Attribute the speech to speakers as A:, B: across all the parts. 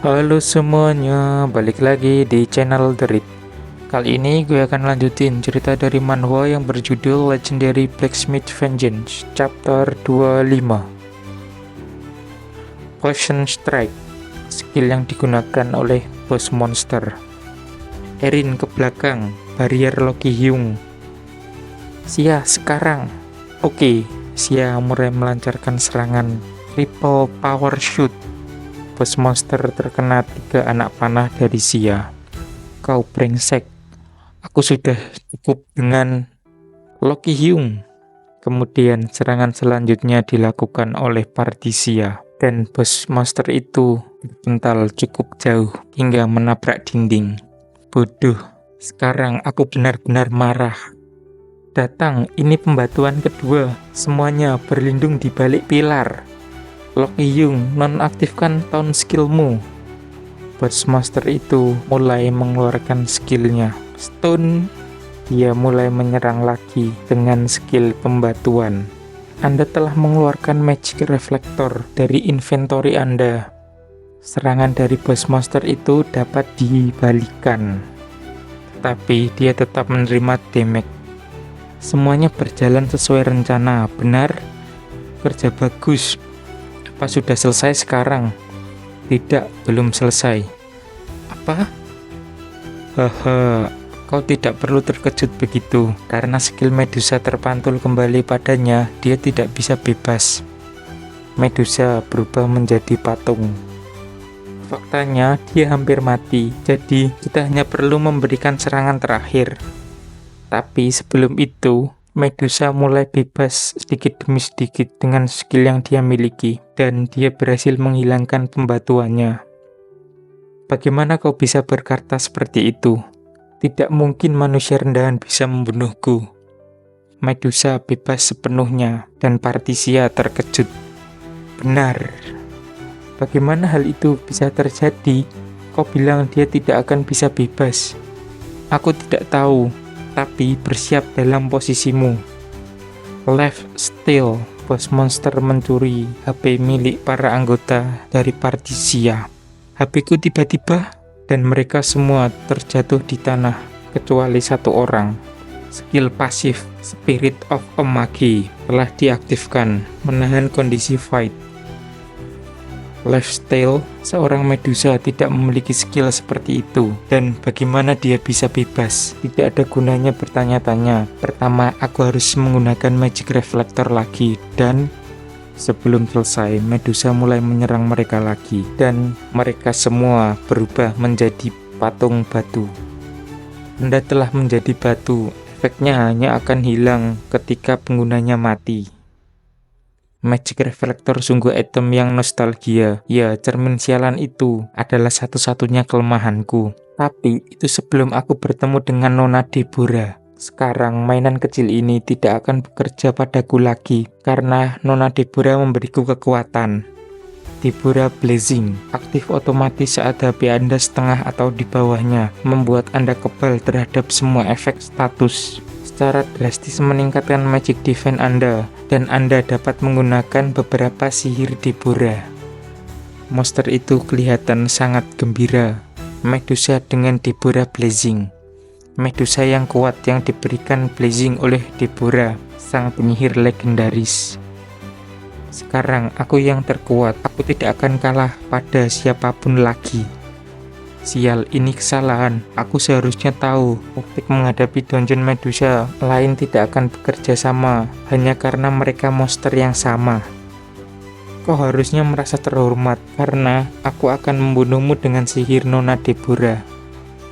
A: Halo semuanya, balik lagi di channel The Read. Kali ini gue akan lanjutin cerita dari manhwa yang berjudul Legendary Blacksmith Vengeance, chapter 25. Poison Strike, skill yang digunakan oleh boss monster. Erin ke belakang, barrier Loki Hyung. Sia sekarang. Oke, Sia mulai melancarkan serangan triple power shoot. Bos monster terkena 3 anak panah dari Sia. Kau brengsek. Aku sudah cukup dengan Loki Hyung. Kemudian serangan selanjutnya dilakukan oleh party Sia. Dan bos monster itu berpental cukup jauh hingga menabrak dinding. Bodoh. Sekarang aku benar-benar marah. Datang, ini pembatuan kedua. Semuanya berlindung di balik pilar. Loki Hyung, nonaktifkan taunt skillmu. Boss monster itu mulai mengeluarkan skillnya. Stun, dia mulai menyerang lagi dengan skill pembatuan. Anda telah mengeluarkan magic reflector dari inventory Anda. Serangan dari boss monster itu dapat dibalikan, tapi dia tetap menerima damage. Semuanya berjalan sesuai rencana, benar? Kerja bagus. Apa sudah selesai sekarang? Tidak, belum selesai. Apa? Haha, kau tidak perlu terkejut begitu. Karena skill Medusa terpantul kembali padanya, dia tidak bisa bebas. Medusa berubah menjadi patung. Faktanya, dia hampir mati. Jadi, kita hanya perlu memberikan serangan terakhir. Tapi sebelum itu, Medusa mulai bebas sedikit demi sedikit dengan skill yang dia miliki, dan dia berhasil menghilangkan pembatuannya. Bagaimana kau bisa berkata seperti itu? Tidak mungkin manusia rendahan bisa membunuhku. Medusa bebas sepenuhnya, dan Partisia terkejut. Benar. Bagaimana hal itu bisa terjadi? Kau bilang dia tidak akan bisa bebas. Aku tidak tahu. Tapi bersiap dalam posisimu. Left still, bos monster mencuri HP milik para anggota dari Partisia. HP-ku tiba-tiba dan mereka semua terjatuh di tanah kecuali satu orang. Skill pasif Spirit of Omagi telah diaktifkan menahan kondisi fight. Lifestyle, seorang Medusa tidak memiliki skill seperti itu. Dan bagaimana dia bisa bebas? Tidak ada gunanya bertanya-tanya. Pertama, aku harus menggunakan Magic Reflector lagi. Dan sebelum selesai, Medusa mulai menyerang mereka lagi. Dan mereka semua berubah menjadi patung batu. Anda telah menjadi batu. Efeknya hanya akan hilang ketika penggunanya mati. Magic Reflector sungguh item yang nostalgia. Ya, cermin sialan itu adalah satu-satunya kelemahanku. Tapi itu sebelum aku bertemu dengan Nona Deborah. Sekarang mainan kecil ini tidak akan bekerja padaku lagi karena Nona Deborah memberiku kekuatan. Deborah Blazing, aktif otomatis saat HP Anda setengah atau di bawahnya, membuat Anda kebal terhadap semua efek status. Secara drastis meningkatkan magic defense Anda, dan Anda dapat menggunakan beberapa sihir Deborah. Monster itu kelihatan sangat gembira. Medusa dengan Deborah Blazing. Medusa yang kuat yang diberikan Blazing oleh Deborah, sang penyihir legendaris. Sekarang aku yang terkuat, aku tidak akan kalah pada siapapun lagi. Sial, ini kesalahan. Aku seharusnya tahu taktik menghadapi Dungeon Medusa lain tidak akan bekerja sama hanya karena mereka monster yang sama. Kau harusnya merasa terhormat karena aku akan membunuhmu dengan sihir Nona Deborah.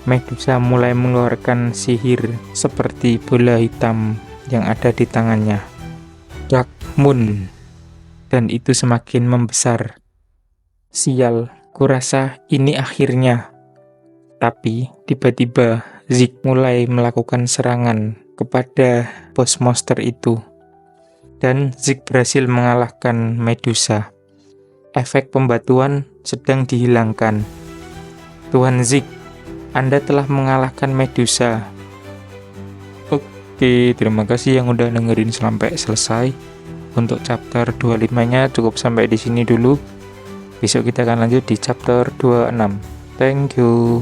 A: Medusa mulai mengeluarkan sihir seperti bola hitam yang ada di tangannya. Dark Moon. Dan itu semakin membesar. Sial, kurasa ini akhirnya. Tapi tiba-tiba Zik mulai melakukan serangan kepada bos monster itu. Dan Zik berhasil mengalahkan Medusa. Efek pembatuan sedang dihilangkan. Tuan Zik, Anda telah mengalahkan Medusa. Oke, terima kasih yang udah dengerin sampai selesai. Untuk chapter 25-nya cukup sampai di sini dulu. Besok kita akan lanjut di chapter 26. Thank you.